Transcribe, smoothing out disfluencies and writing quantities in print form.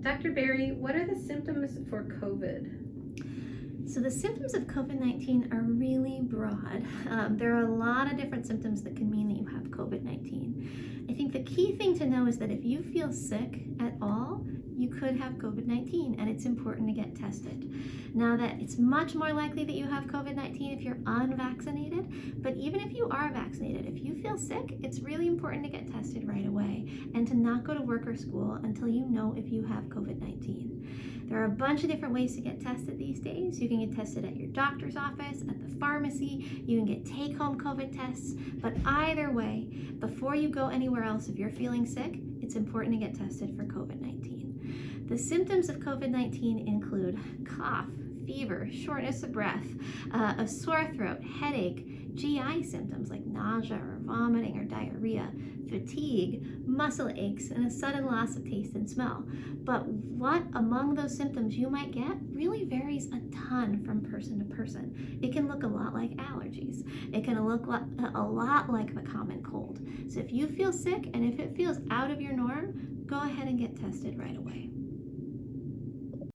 Dr. Berry, what are the symptoms for COVID? So the symptoms of COVID-19 are really broad. There are a lot of different symptoms that can mean that you have COVID-19. I think the key thing to know is that if you feel sick at all, you could have COVID-19, and it's important to get tested. Now that it's much more likely that you have COVID-19 if you're unvaccinated, but even if you are vaccinated, if you feel sick, it's really important to get tested right away and to not go to work or school until you know if you have COVID-19. There are a bunch of different ways to get tested these days. You can get tested at your doctor's office, at the pharmacy, you can get take-home COVID tests, but either way, before you go anywhere else, if you're feeling sick, it's important to get tested for COVID-19. The symptoms of COVID-19 include cough, fever, shortness of breath, a sore throat, headache, GI symptoms like nausea or vomiting or diarrhea, fatigue, muscle aches, and a sudden loss of taste and smell. But what among those symptoms you might get really varies a ton from person to person. It can look a lot like allergies. It can look a lot like the common cold. So if you feel sick and if it feels out of your norm, go ahead and get tested right away.